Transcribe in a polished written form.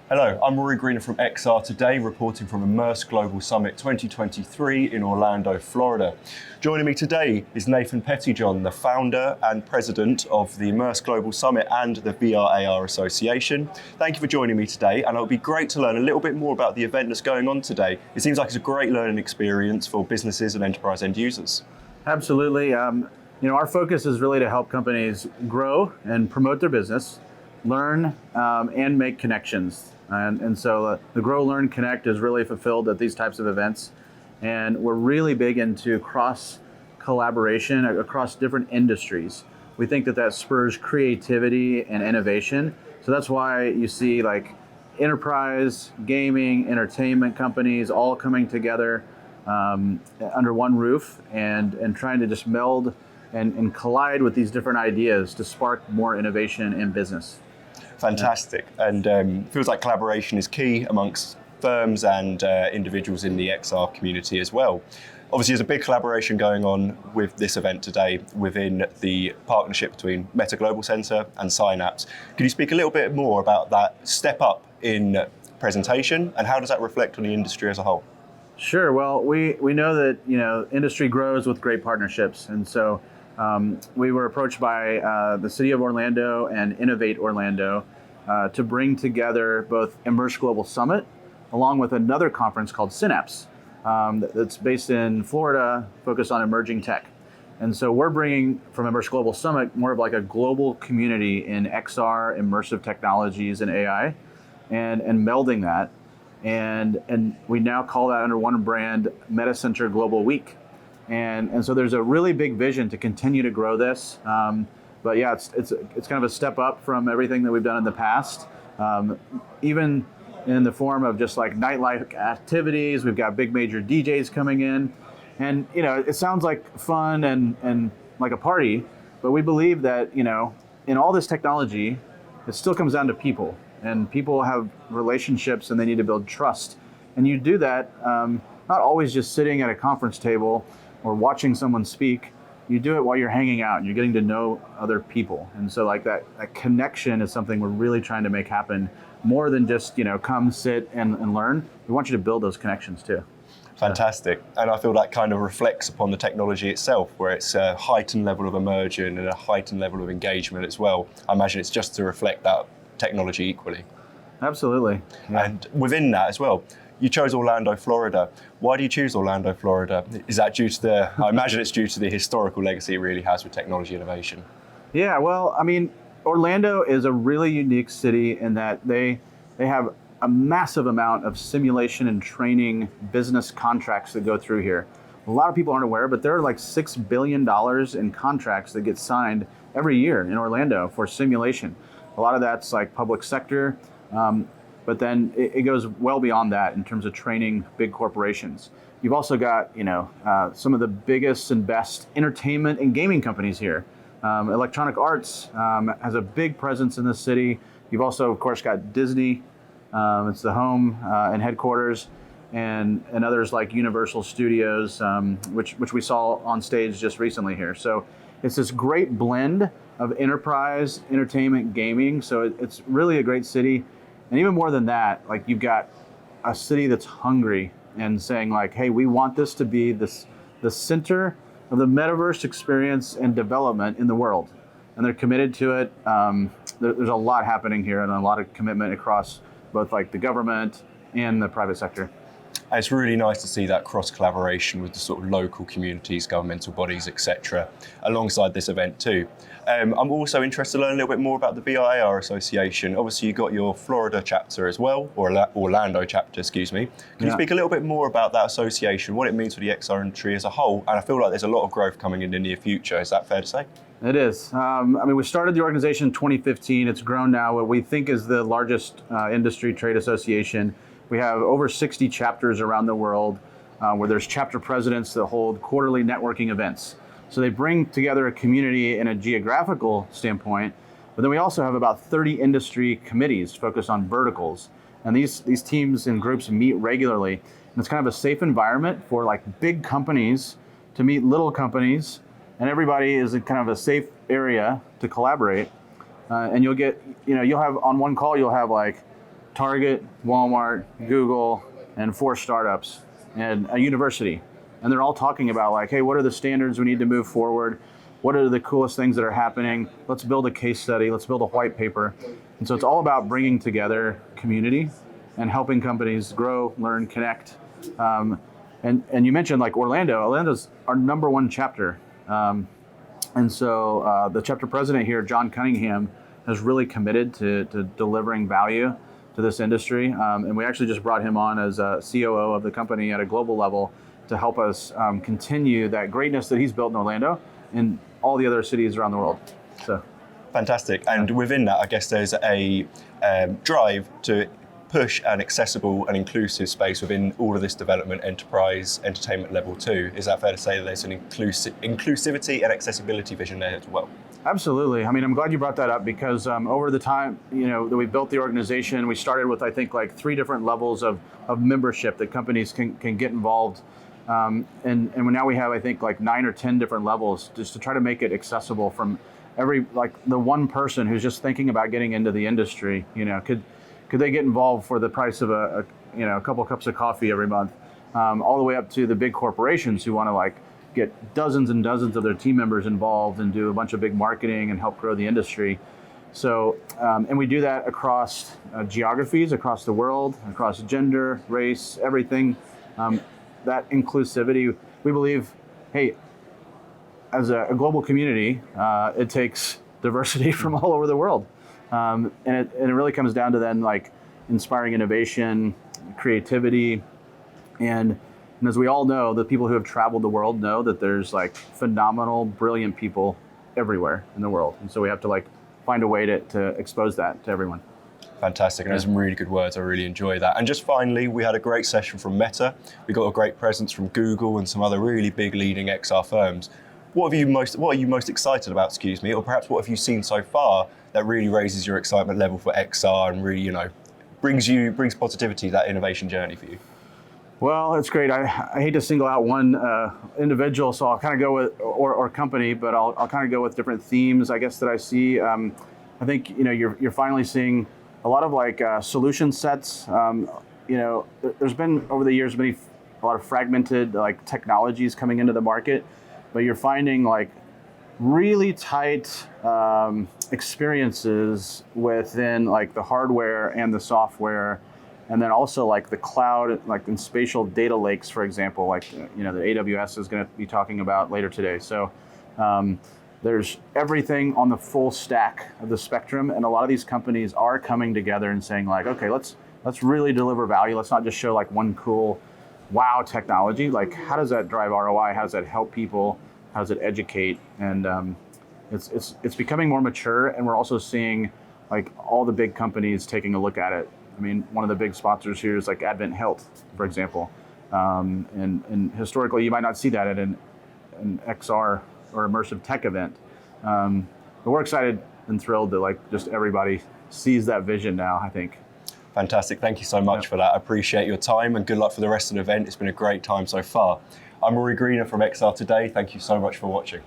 Hello, I'm Rory from XR today, reporting from Immerse Global Summit 2023 in Orlando, Florida. Joining me today is Nathan Pettyjohn, the founder and president of the Immerse Global Summit and the VRAR Association. Thank you for joining me today, and it would be great to learn a little bit more about the event that's going on today. It seems like it's a great learning experience for businesses and enterprise end users. Absolutely. Our focus is really to help companies grow and promote their business, learn, and make connections. And so the Grow, Learn, Connect is really fulfilled at these types of events. And we're really big into cross collaboration across different industries. We think that spurs creativity and innovation. So that's why you see like enterprise, gaming, entertainment companies all coming together under one roof and trying to just meld and collide with these different ideas to spark more innovation in business. Fantastic, and feels like collaboration is key amongst firms and individuals in the XR community as well. Obviously, there's a big collaboration going on with this event today within the partnership between Metacenter and Synapse. Could you speak a little bit more about that step up in presentation, and how does that reflect on the industry as a whole? Sure. Well, we know that industry grows with great partnerships, and so we were approached by the City of Orlando and Innovate Orlando to bring together both Immerse Global Summit along with another conference called Synapse that's based in Florida, focused on emerging tech. And so we're bringing from Immerse Global Summit more of like a global community in XR, immersive technologies, and AI, and melding that. And we now call that under one brand, Metacenter Global Week. And so there's a really big vision to continue to grow this. But yeah, it's kind of a step up from everything that we've done in the past. Even in the form of just like nightlife activities, we've got big major DJs coming in. And it sounds like fun and like a party, but we believe that, in all this technology, it still comes down to people. And people have relationships and they need to build trust. And you do that not always just sitting at a conference table or watching someone speak. You do it while you're hanging out and you're getting to know other people. And so like that connection is something we're really trying to make happen more than just, come sit and learn. We want you to build those connections too. Fantastic. And I feel that kind of reflects upon the technology itself, where it's a heightened level of immersion and a heightened level of engagement as well. I imagine it's just to reflect that technology equally. Absolutely. Yeah. And within that as well, you chose Orlando, Florida. Why do you choose Orlando, Florida? Is that due to I imagine it's due to the historical legacy it really has with technology innovation? Yeah, well, Orlando is a really unique city in that they have a massive amount of simulation and training business contracts that go through here. A lot of people aren't aware, but there are like $6 billion in contracts that get signed every year in Orlando for simulation. A lot of that's like public sector, but then it goes well beyond that in terms of training big corporations. You've also got, some of the biggest and best entertainment and gaming companies here. Electronic Arts has a big presence in the city. You've also, of course, got Disney. It's the home and headquarters, and others like Universal Studios, which we saw on stage just recently here. So it's this great blend of enterprise, entertainment, gaming. So it's really a great city. And even more than that, like you've got a city that's hungry and saying like, hey, we want this to be the center of the metaverse experience and development in the world. And they're committed to it. There's a lot happening here and a lot of commitment across both like the government and the private sector. And it's really nice to see that cross collaboration with the sort of local communities, governmental bodies, etc., alongside this event too. I'm also interested to learn a little bit more about the VRAR Association. Obviously, you've got your Florida chapter as well, or Orlando chapter, excuse me. Can you speak a little bit more about that association, what it means for the XR industry as a whole? And I feel like there's a lot of growth coming in the near future. Is that fair to say? It is. We started the organization in 2015. It's grown now what we think is the largest industry trade association. We have over 60 chapters around the world where there's chapter presidents that hold quarterly networking events. So they bring together a community in a geographical standpoint, but then we also have about 30 industry committees focused on verticals. And these teams and groups meet regularly. And it's kind of a safe environment for like big companies to meet little companies, and everybody is in kind of a safe area to collaborate. And you'll have on one call, you'll have like Target, Walmart, Google, and 4 startups and a university. And they're all talking about like, hey, what are the standards we need to move forward? What are the coolest things that are happening? Let's build a case study. Let's build a white paper. And so it's all about bringing together community and helping companies grow, learn, connect. And you mentioned like Orlando. Orlando's our #1 chapter. And so the chapter president here, John Cunningham, has really committed to delivering value to this industry. And we actually just brought him on as a COO of the company at a global level to help us continue that greatness that he's built in Orlando and all the other cities around the world. So, fantastic. And within that, I guess there's a drive to push an accessible and inclusive space within all of this development, enterprise, entertainment level too. Is that fair to say that there's an inclusivity and accessibility vision there as well? Absolutely. I mean, I'm glad you brought that up because over the time, that we built the organization, we started with, I think, like 3 different levels of membership that companies can get involved. And now we have, I think, like 9 or 10 different levels just to try to make it accessible from the one person who's just thinking about getting into the industry. Could they get involved for the price of a couple of cups of coffee every month, all the way up to the big corporations who want to get dozens and dozens of their team members involved and do a bunch of big marketing and help grow the industry. So, and we do that across geographies, across the world, across gender, race, everything. That inclusivity, we believe, hey, as a global community, it takes diversity from all over the world. And it really comes down to then inspiring innovation, creativity, and as we all know, the people who have traveled the world know that there's phenomenal, brilliant people everywhere in the world. And so we have to find a way to expose that to everyone. Fantastic, and there's some really good words. I really enjoy that. And just finally, we had a great session from Meta. We got a great presence from Google and some other really big leading XR firms. What are you most excited about, or perhaps what have you seen so far that really raises your excitement level for XR and really, brings positivity to that innovation journey for you? Well, it's great. I hate to single out one individual, so I'll kind of go with, or company, but I'll kind of go with different themes, I guess, that I see. I think, you're finally seeing a lot of solution sets. There's been, over the years, a lot of fragmented technologies coming into the market, but you're finding really tight experiences within the hardware and the software, and then also the cloud, in spatial data lakes, for example, that AWS is going to be talking about later today. So there's everything on the full stack of the spectrum, and a lot of these companies are coming together and saying okay, let's really deliver value. Let's not just show one cool wow technology. How does that drive ROI? How does that help people? How does it educate? And it's becoming more mature, and we're also seeing all the big companies taking a look at it. I mean, one of the big sponsors here is Advent Health, for example. And historically, you might not see that at an XR or immersive tech event. But we're excited and thrilled that just everybody sees that vision now, I think. Fantastic. Thank you so much for that. I appreciate your time and good luck for the rest of the event. It's been a great time so far. I'm Rory from XR Today. Thank you so much for watching.